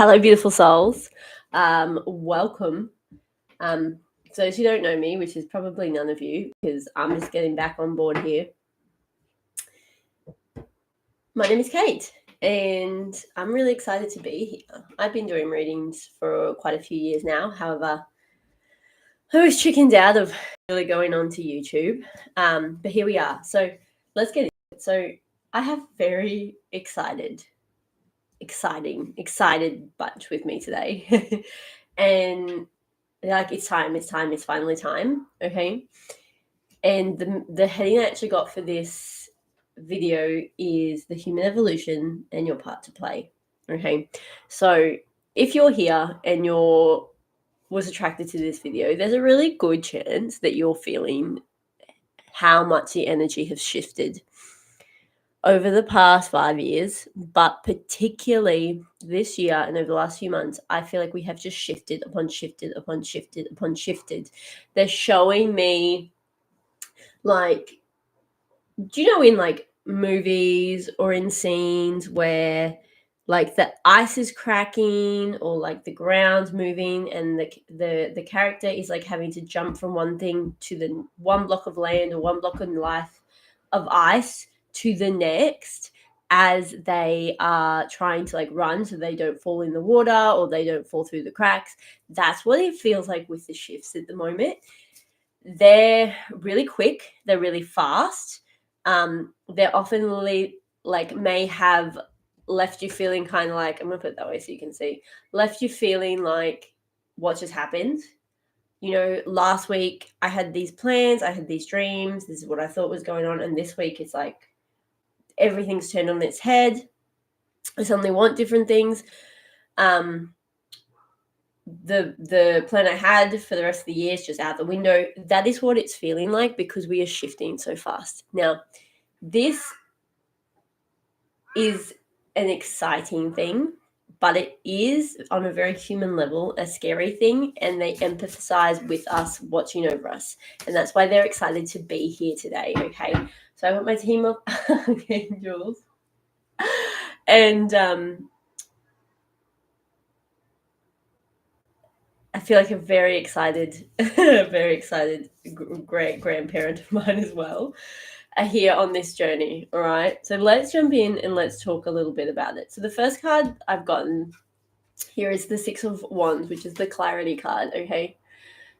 Hello, beautiful souls. Welcome. For those who don't know me, which is probably none of you, because I'm just getting back on board here. My name is Kate, and I'm really excited to be here. I've been doing readings for quite a few years now. However, I was chickened out of really going on to YouTube. But here we are. So let's get into it. So I have very excited bunch with me today. And it's finally time. Okay. And the heading I actually got for this video is the human evolution and your part to play. Okay. So if you're here and was attracted to this video, there's a really good chance that you're feeling how much the energy has shifted over the past 5 years, but particularly this year and over the last few months, I feel like we have just shifted upon shifted upon shifted upon shifted. They're showing me, like, do you know in like movies or in scenes where like the ice is cracking or like the ground's moving and the character is like having to jump from one thing to the one block of land or one block of life of ice to the next as they are trying to like run so they don't fall in the water or they don't fall through the cracks. That's what it feels like with the shifts at the moment. They're really quick, they're really fast. They're often may have left you feeling kind of like, I'm gonna put it that way so you can see, left you feeling like what just happened. You know, last week I had these plans, I had these dreams, this is what I thought was going on, and this week it's like everything's turned on its head. I suddenly want different things. The plan I had for the rest of the year is just out the window. That is what it's feeling like because we are shifting so fast. Now, this is an exciting thing, but it is on a very human level a scary thing, and they empathize with us watching over us, and that's why they're excited to be here today. Okay, so I want my team of angels, and I feel like a very excited great grandparent of mine as well are here on this journey. All right, so let's jump in and let's talk a little bit about it. So the first card I've gotten here is the Six of Wands, which is the clarity card. Okay,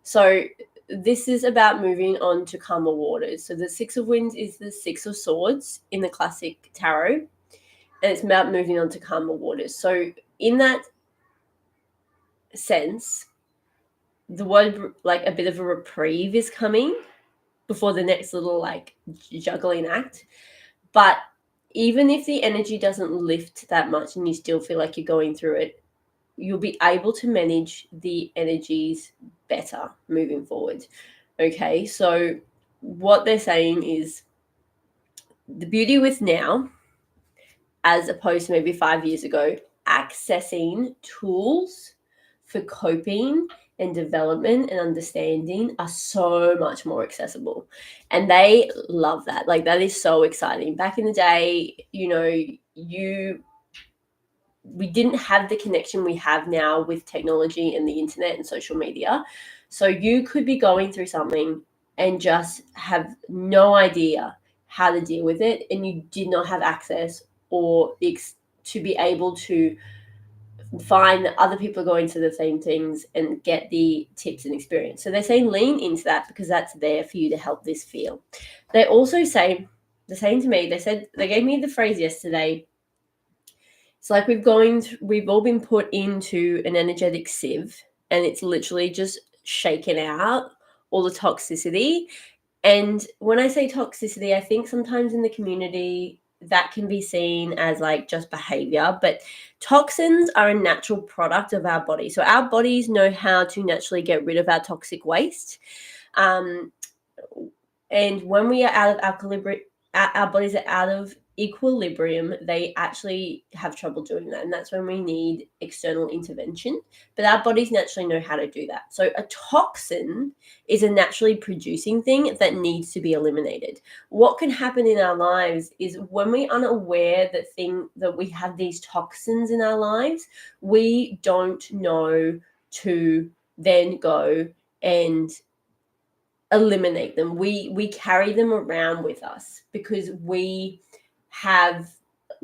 so this is about moving on to calmer waters. So the Six of Wands is the Six of Swords in the classic tarot, and it's about moving on to calmer waters. So in that sense, the word like a bit of a reprieve is coming before the next little like juggling act. But even if the energy doesn't lift that much and you still feel like you're going through it, you'll be able to manage the energies better moving forward. Okay, so what they're saying is the beauty with now, as opposed to maybe 5 years ago, accessing tools for coping and development and understanding are so much more accessible, and they love that. Like, that is so exciting. Back in the day, you know, we didn't have the connection we have now with technology and the internet and social media. So you could be going through something and just have no idea how to deal with it, and you did not have access or to be able to find that other people are going through the same things and get the tips and experience. So they're saying lean into that because that's there for you to help this feel. They also say the same to me. They gave me the phrase yesterday. It's like we've all been put into an energetic sieve, and it's literally just shaken out all the toxicity. And when I say toxicity, I think sometimes in the community that can be seen as like just behavior, but toxins are a natural product of our body. So our bodies know how to naturally get rid of our toxic waste. And when we are out of equilibrium, our bodies are out of equilibrium, they actually have trouble doing that. And that's when we need external intervention. But our bodies naturally know how to do that. So a toxin is a naturally producing thing that needs to be eliminated. What can happen in our lives is when we're unaware that we have these toxins in our lives, we don't know to then go and eliminate them. We carry them around with us because we have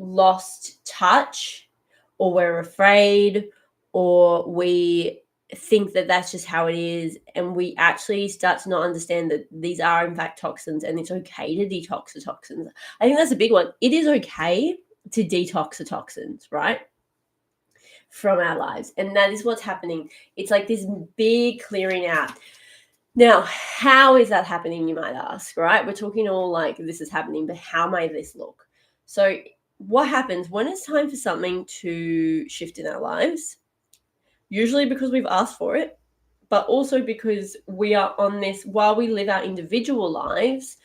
lost touch, or we're afraid, or we think that that's just how it is, and we actually start to not understand that these are in fact toxins, and it's okay to detox the toxins. I think that's a big one. It is okay to detox the toxins, right, from our lives, and that is what's happening. It's like this big clearing out. Now, how is that happening, you might ask, right? We're talking all like this is happening, but how may this look? So what happens when it's time for something to shift in our lives? Usually because we've asked for it, but also because we are on this, while we live our individual lives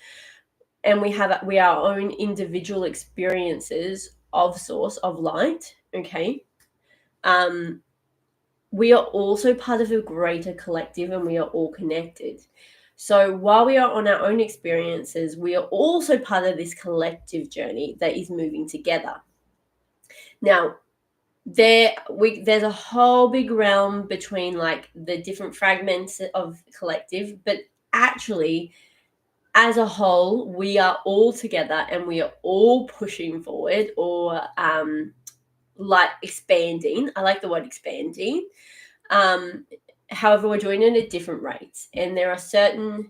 and we have our own individual experiences of source, of light, okay? We are also part of a greater collective, and we are all connected. So while we are on our own experiences, we are also part of this collective journey that is moving together. Now, there's a whole big realm between like the different fragments of collective, but actually, as a whole, we are all together and we are all pushing forward, or like expanding. I like the word expanding. However, we're doing it at different rates, and there are certain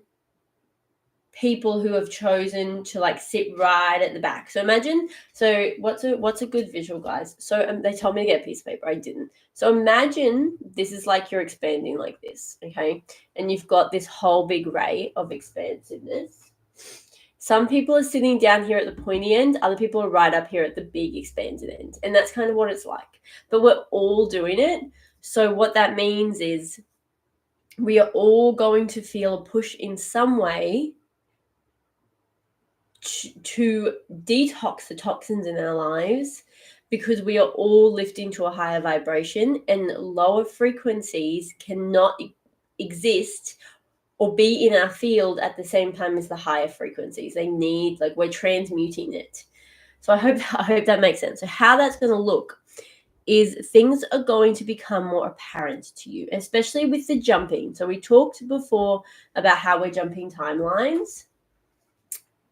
people who have chosen to like sit right at the back. So imagine, so what's a good visual, guys? So they told me to get a piece of paper, I didn't. So imagine this is like you're expanding like this, okay? And you've got this whole big ray of expansiveness. Some people are sitting down here at the pointy end, other people are right up here at the big expanded end. And that's kind of what it's like. But we're all doing it. So what that means is we are all going to feel a push in some way to detox the toxins in our lives, because we are all lifting to a higher vibration, and lower frequencies cannot exist or be in our field at the same time as the higher frequencies. They need, like, we're transmuting it. So I hope that makes sense. So how that's going to look is things are going to become more apparent to you, especially with the jumping. So we talked before about how we're jumping timelines.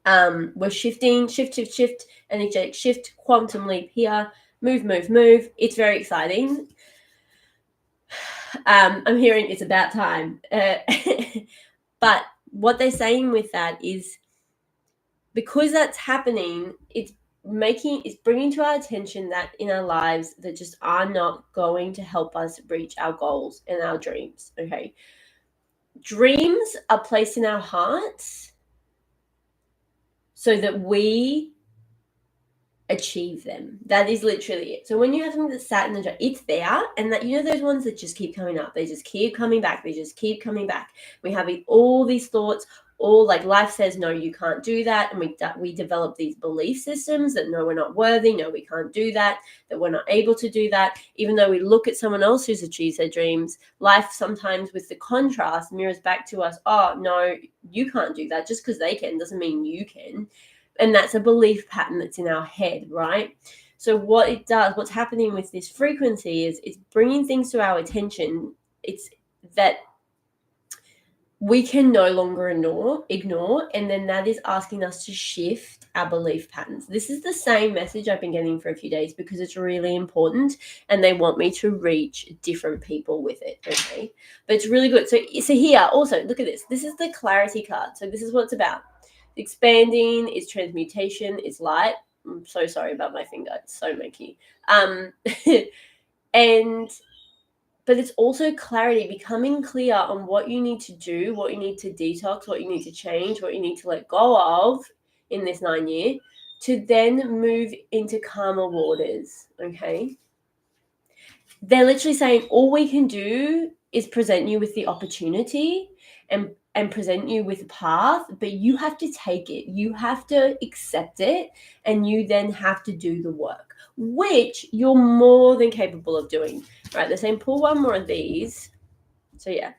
We're shifting, shift, energetic shift, quantum leap here, move. It's very exciting. I'm hearing it's about time. But what they're saying with that is, because that's happening, it's bringing to our attention that in our lives that just are not going to help us reach our goals and our dreams, okay? Dreams are placed in our hearts so that we achieve them. That is literally it. So when you have something that's sat in the jar, it's there, and that, you know, those ones that just keep coming up, they just keep coming back, we have all these thoughts, all like life says, no, you can't do that, and we develop these belief systems that no, we're not worthy, no, we can't do that we're not able to do that, even though we look at someone else who's achieved their dreams. Life sometimes, with the contrast, mirrors back to us, oh no, you can't do that. Just because they can doesn't mean you can. And that's a belief pattern that's in our head, right? So what's happening with this frequency is it's bringing things to our attention. It's that we can no longer ignore, and then that is asking us to shift our belief patterns. This is the same message I've been getting for a few days because it's really important, and they want me to reach different people with it, okay? But it's really good. So here, also, look at this. This is the clarity card. So this is what it's about. Expanding is transmutation, is light. I'm so sorry about my finger. It's so makey. But it's also clarity, becoming clear on what you need to do, what you need to detox, what you need to change, what you need to let go of in this 9 year, to then move into calmer waters, okay? They're literally saying all we can do is present you with the opportunity and and present you with a path, but you have to take it. You have to accept it, and you then have to do the work, which you're more than capable of doing. Right, they're saying pull one more of these. So yeah.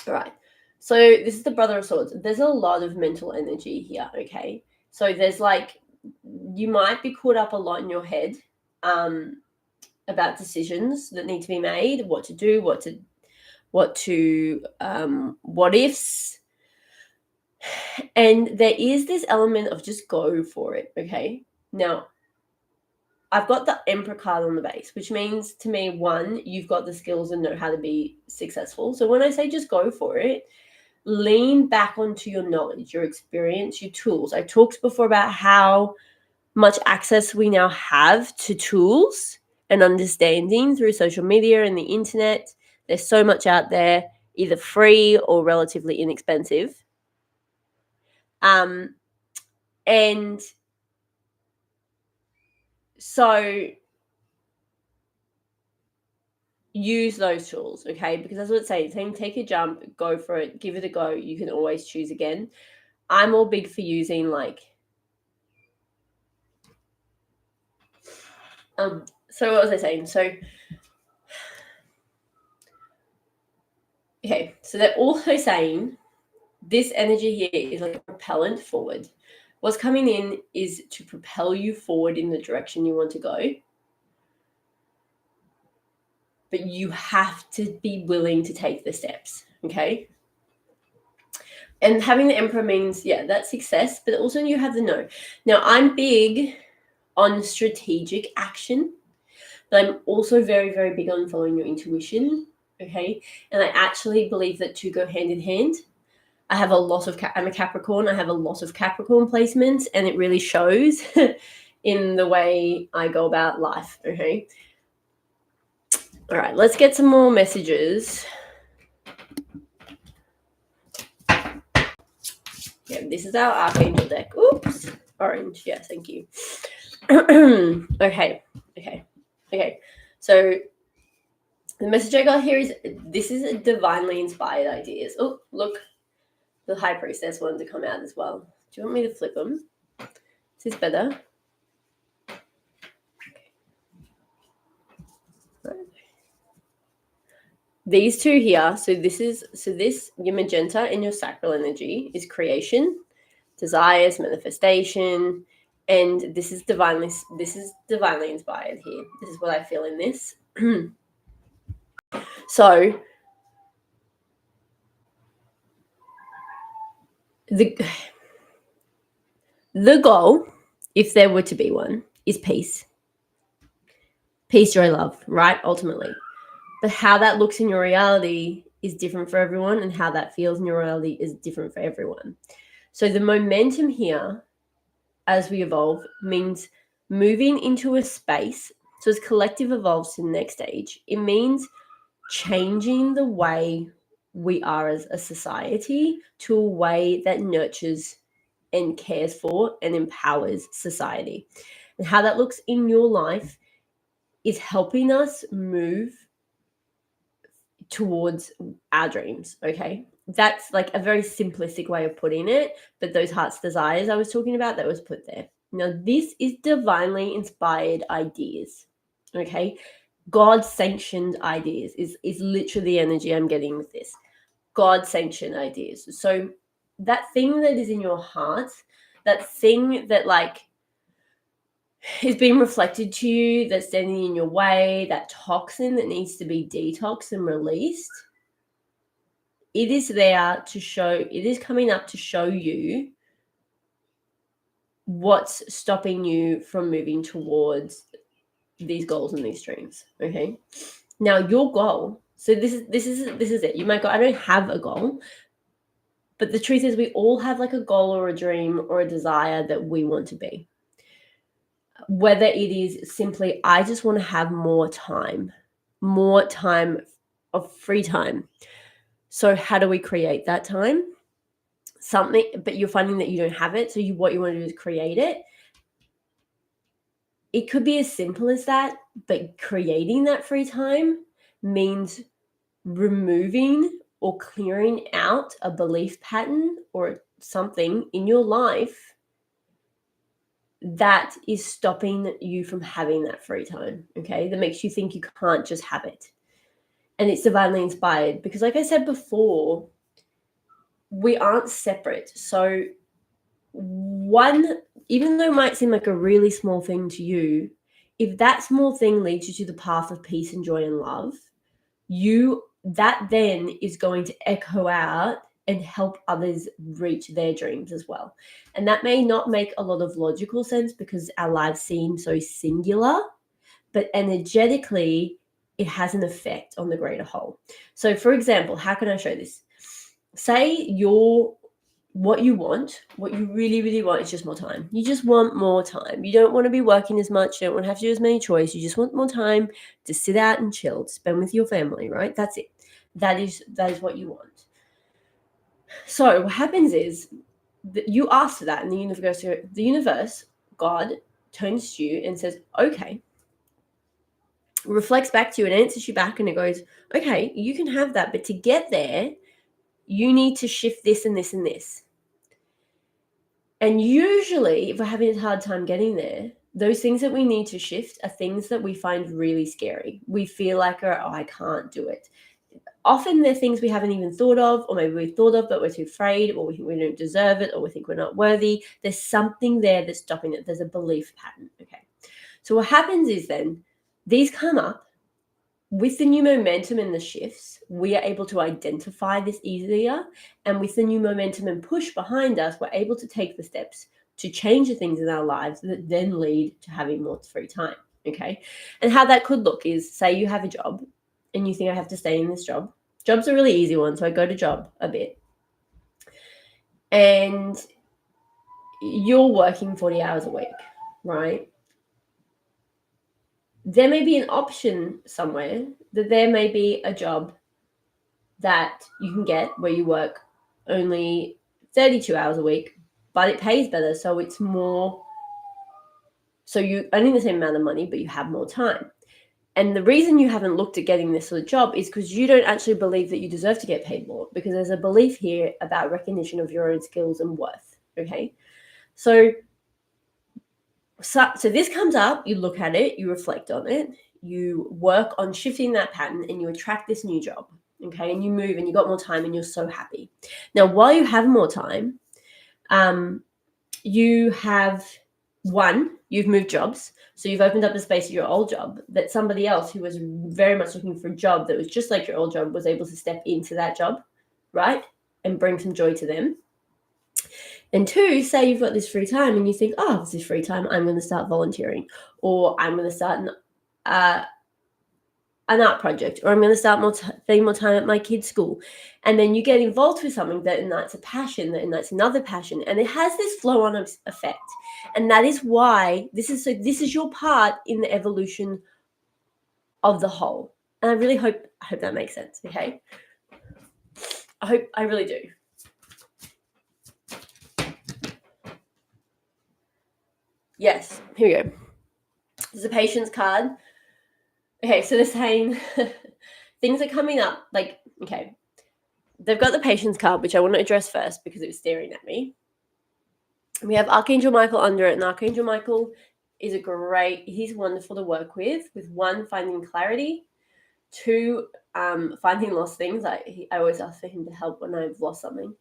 All right. So this is the Brother of Swords. There's a lot of mental energy here, okay? So there's like, you might be caught up a lot in your head about decisions that need to be made, what to do, what ifs. And there is this element of just go for it, okay? Now, I've got the Emperor card on the base, which means to me, one, you've got the skills and know how to be successful. So when I say just go for it, lean back onto your knowledge, your experience, your tools. I talked before about how much access we now have to tools and understanding through social media and the internet. There's so much out there, either free or relatively inexpensive. And so use those tools, okay? Because that's what it's saying. Take a jump, go for it, give it a go. You can always choose again. I'm all big for using like so what was I saying? So okay, so they're also saying this energy here is like a propellant forward. What's coming in is to propel you forward in the direction you want to go. But you have to be willing to take the steps, okay? And having the Emperor means, yeah, that's success, but also you have the no. Now, I'm big on strategic action, but I'm also very, very big on following your intuition, okay? And I actually believe that two go hand in hand. I have a lot of, I'm a Capricorn, I have a lot of Capricorn placements, and it really shows in the way I go about life, okay? All right, let's get some more messages. Yeah, this is our Archangel deck. Oops, orange. Yeah, thank you. Okay. So the message I got here is this is a divinely inspired ideas. Oh, look, the High Priestess wanted to come out as well. Do you want me to flip them? Is this better? These two here, so this your magenta and your sacral energy is creation, desires, manifestation, and this is divinely inspired here. This is what I feel in this. So the goal, if there were to be one, is peace. Peace, joy, love, right? Ultimately. But how that looks in your reality is different for everyone, and how that feels in your reality is different for everyone. So the momentum here as we evolve means moving into a space. So as collective evolves to the next stage, it means changing the way we are as a society to a way that nurtures and cares for and empowers society. And how that looks in your life is helping us move towards our dreams, okay? That's like a very simplistic way of putting it, but those heart's desires I was talking about, that was put there. Now, this is divinely inspired ideas, okay? God-sanctioned ideas is literally the energy I'm getting with this. God-sanctioned ideas. So that thing that is in your heart, that thing that like is being reflected to you, that's standing in your way, that toxin that needs to be detoxed and released, it is there to show, it is coming up to show you what's stopping you from moving towards these goals and these dreams. Okay. Now your goal. So this is it. You might go, I don't have a goal. But the truth is we all have like a goal or a dream or a desire that we want to be. Whether it is simply, I just want to have more time of free time. So how do we create that time? Something, but you're finding that you don't have it. So what you want to do is create it. It could be as simple as that, but creating that free time means removing or clearing out a belief pattern or something in your life that is stopping you from having that free time, okay? That makes you think you can't just have it. And it's divinely inspired because, like I said before, we aren't separate. So one, even though it might seem like a really small thing to you, if that small thing leads you to the path of peace and joy and love, that then is going to echo out and help others reach their dreams as well. And that may not make a lot of logical sense because our lives seem so singular, but energetically it has an effect on the greater whole. So for example, how can I show this? Say what you really, really want is just more time. You just want more time. You don't want to be working as much. You don't want to have to do as many chores. You just want more time to sit out and chill, to spend with your family, right? That's it. That is what you want. So what happens is that you ask for that, and the universe, God, turns to you and says, okay, reflects back to you and answers you back, and it goes, okay, you can have that, but to get there, you need to shift this and this and this. And usually, if we're having a hard time getting there, those things that we need to shift are things that we find really scary. We feel like, oh, I can't do it. Often they're things we haven't even thought of, or maybe we've thought of, but we're too afraid, or we think we don't deserve it, or we think we're not worthy. There's something there that's stopping it. There's a belief pattern. Okay. So what happens is then these come up. With the new momentum and the shifts, we are able to identify this easier. And with the new momentum and push behind us, we're able to take the steps to change the things in our lives that then lead to having more free time. Okay. And how that could look is, say you have a job and you think, I have to stay in this job. Job's a really easy one. So I go to job a bit. And you're working 40 hours a week, right? There may be an option somewhere that there may be a job that you can get where you work only 32 hours a week, but it pays better. So it's more, so you earning the same amount of money, but you have more time. And the reason you haven't looked at getting this sort of job is because you don't actually believe that you deserve to get paid more, because there's a belief here about recognition of your own skills and worth. Okay. So this comes up, you look at it, you reflect on it, you work on shifting that pattern, and you attract this new job. Okay. And you move and you got more time and you're so happy. Now, while you have more time, you have you've moved jobs. So you've opened up a space at your old job that somebody else who was very much looking for a job that was just like your old job was able to step into that job, right? And bring some joy to them. And two, say you've got this free time and you think, oh, this is free time, I'm going to start volunteering, or I'm going to start an art project, or I'm going to start spending more time at my kid's school. And then you get involved with something that ignites a passion, that ignites another passion, and it has this flow-on effect. And that is why this is your part in the evolution of the whole. And I really hope that makes sense. Okay, I really do. Yes, here we go. There's a patience card. Okay, so they're saying things are coming up. Like, okay, they've got the patience card, which I want to address first because it was staring at me. We have Archangel Michael under it, and Archangel Michael is he's wonderful to work with. One, finding clarity. Two, finding lost things. I always ask for him to help when I've lost something,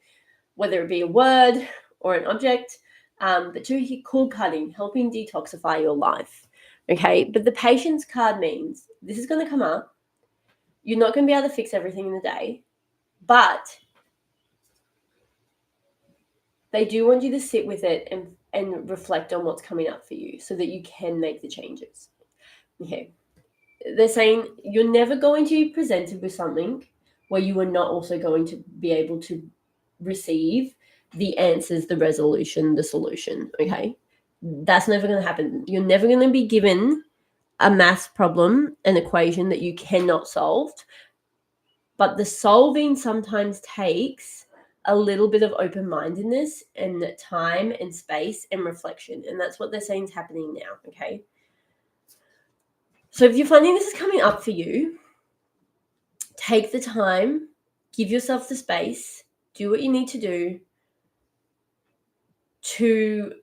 whether it be a word or an object. But two, he cord cutting, helping detoxify your life. Okay, but the patience card means this is going to come up. You're not going to be able to fix everything in the day, but they do want you to sit with it and reflect on what's coming up for you so that you can make the changes. Okay. They're saying you're never going to be presented with something where you are not also going to be able to receive the answers, the resolution, the solution. Okay. That's never going to happen. You're never going to be given a math problem, an equation that you cannot solve. But the solving sometimes takes a little bit of open-mindedness and time and space and reflection. And that's what they're saying is happening now. Okay. So if you're finding this is coming up for you, take the time give yourself the space, do what you need to do to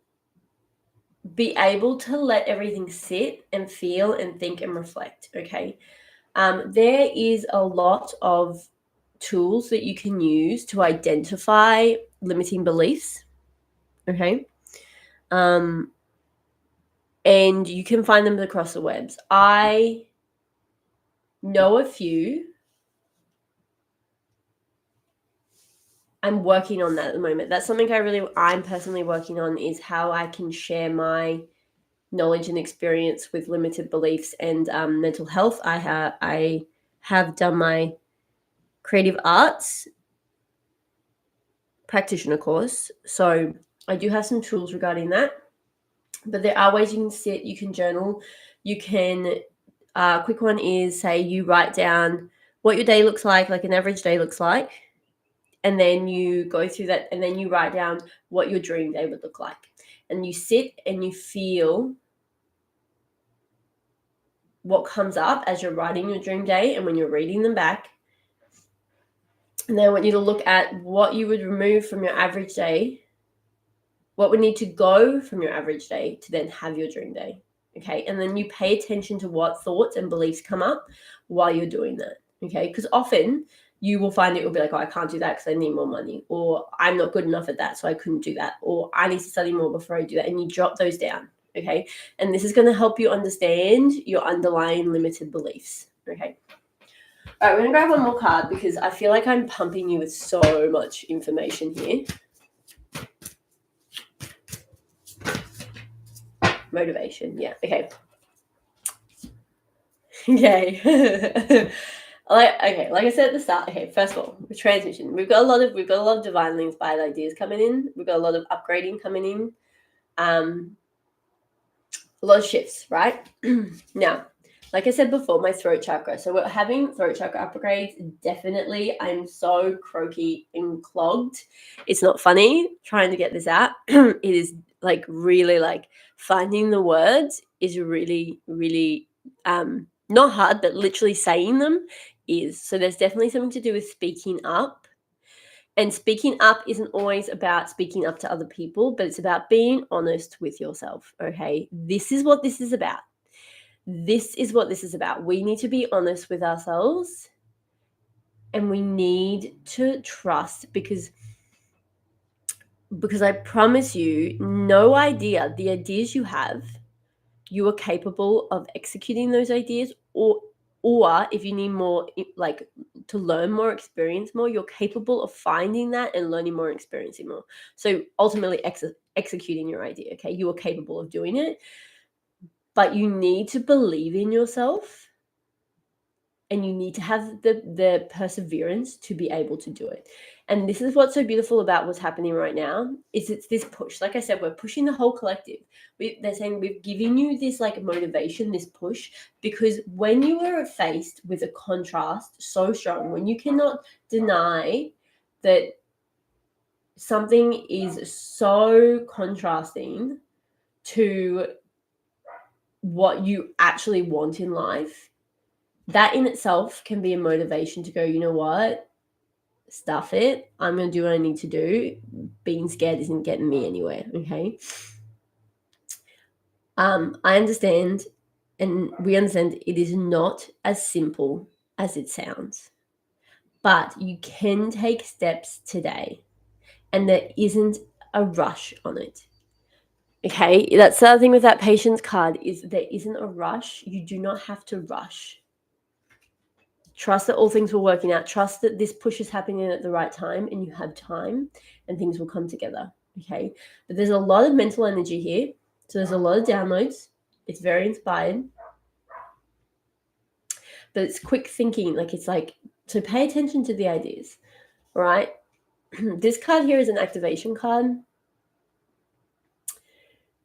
be able to let everything sit and feel and think and reflect, okay? There is a lot of tools that you can use to identify limiting beliefs, okay? And you can find them across the webs. I know a few. I'm working on that at the moment. That's something I'm personally working on, is how I can share my knowledge and experience with limited beliefs and mental health. I have done my creative arts practitioner course, so I do have some tools regarding that. But there are ways you can sit, you can journal, you can. Quick one is, say you write down what your day looks like an average day looks like, and then you go through that, and then you write down what your dream day would look like, and you sit and you feel what comes up as you're writing your dream day and when you're reading them back. And then I want you to look at what you would remove from your average day, what would need to go from your average day to then have your dream day. Okay. And then you pay attention to what thoughts and beliefs come up while you're doing that. Okay. Because often you will find it will be like, oh, I can't do that because I need more money, or I'm not good enough at that, so I couldn't do that, or I need to study more before I do that. And you drop those down. Okay. And this is going to help you understand your underlying limited beliefs. Okay. All right, we're going to grab one more card because I feel like I'm pumping you with so much information here. Motivation. Yeah. Okay. Okay. Like I said at the start, okay, first of all, with transmission, we've got a lot of divinely inspired ideas coming in. We've got a lot of upgrading coming in. A lot of shifts, right? Now, like I said before, my throat chakra. So we're having throat chakra upgrades. Definitely. I'm so croaky and clogged. It's not funny trying to get this out. It is like really like finding the words is really, really not hard, but literally saying them is. So there's definitely something to do with speaking up. And speaking up isn't always about speaking up to other people, but it's about being honest with yourself. Okay. This is what this is about. This is what this is about. We need to be honest with ourselves, and we need to trust, because I promise you, the ideas you have, you are capable of executing those ideas, or if you need more, like to learn more, experience more, you're capable of finding that and learning more, experiencing more. So ultimately executing your idea, okay? You are capable of doing it, but you need to believe in yourself, and you need to have the perseverance to be able to do it. And this is what's so beautiful about what's happening right now, is it's this push. Like I said, we're pushing the whole collective. They're saying we've given you this like motivation, this push, because when you are faced with a contrast so strong, when you cannot deny that something is so contrasting to what you actually want in life, that in itself can be a motivation to go, you know what? Stuff it. I'm going to do what I need to do. Being scared isn't getting me anywhere. Okay. I understand, and we understand it is not as simple as it sounds, but you can take steps today, and there isn't a rush on it. Okay. That's the other thing with that patience card, is there isn't a rush. You do not have to rush. Trust that all things will working out. Trust that this push is happening at the right time, and you have time, and things will come together. Okay. But there's a lot of mental energy here. So there's a lot of downloads. It's very inspired. But it's quick thinking. So pay attention to the ideas. All right. This card here is an activation card.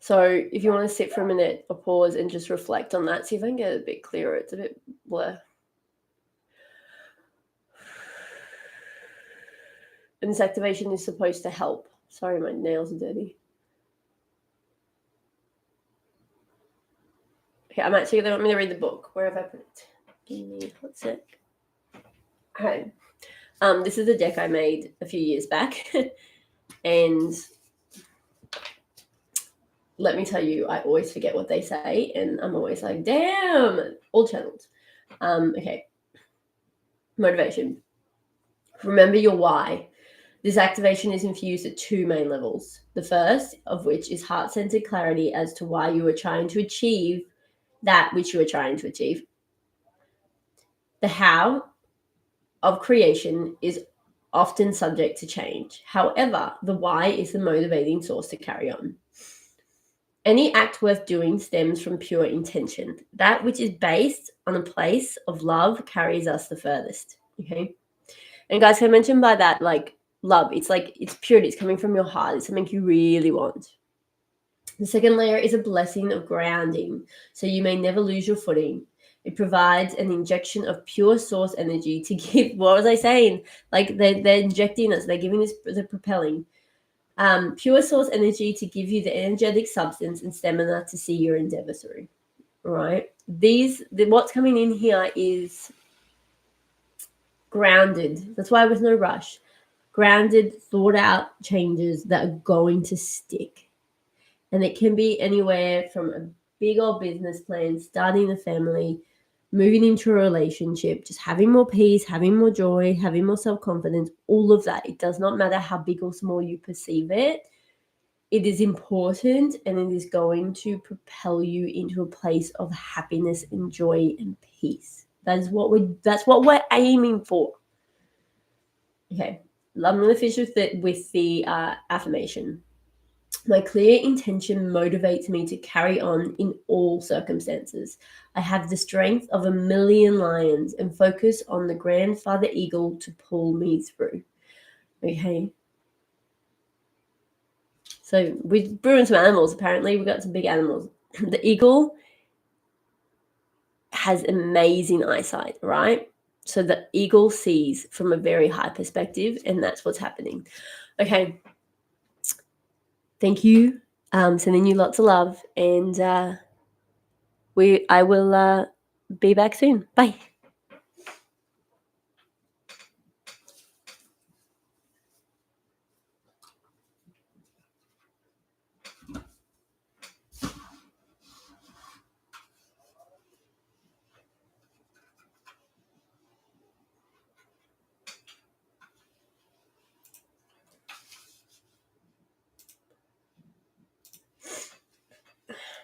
So if you want to sit for a minute or pause and just reflect on that, see if I can get it a bit clearer. It's a bit blur. And this activation is supposed to help. Sorry, my nails are dirty. Okay, I'm actually going to read the book. Where have I put it? Give me a sec. Okay. This is a deck I made a few years back. And let me tell you, I always forget what they say, and I'm always like, damn, all channeled. Okay. Motivation. Remember your why. This activation is infused at two main levels. The first of which is heart-centered clarity as to why you are trying to achieve that which you are trying to achieve. The how of creation is often subject to change. However, the why is the motivating source to carry on. Any act worth doing stems from pure intention. That which is based on a place of love carries us the furthest. Okay. And guys, I mentioned by that, like love, it's like it's purity, it's coming from your heart, it's something you really want. The second layer is a blessing of grounding, so you may never lose your footing. It provides an injection of pure source energy to give. What was I saying? Like they're injecting us, they're giving us, they're propelling. Pure source energy to give you the energetic substance and stamina to see your endeavor through. All right. What's coming in here is grounded. That's why with no rush. Grounded, thought out changes that are going to stick. And it can be anywhere from a big old business plan, starting a family, moving into a relationship, just having more peace, having more joy, having more self-confidence, all of that. It does not matter how big or small you perceive it. It is important, and it is going to propel you into a place of happiness and joy and peace. That's what we're aiming for. Okay, I'm going to finish with the affirmation. My clear intention motivates me to carry on in all circumstances. I have the strength of 1,000,000 lions and focus on the grandfather eagle to pull me through. Okay. So we brewing some animals, apparently. We've got some big animals. The eagle has amazing eyesight, right? So the eagle sees from a very high perspective, and that's what's happening. Okay. Thank you. Sending you lots of love, and I will be back soon. Bye.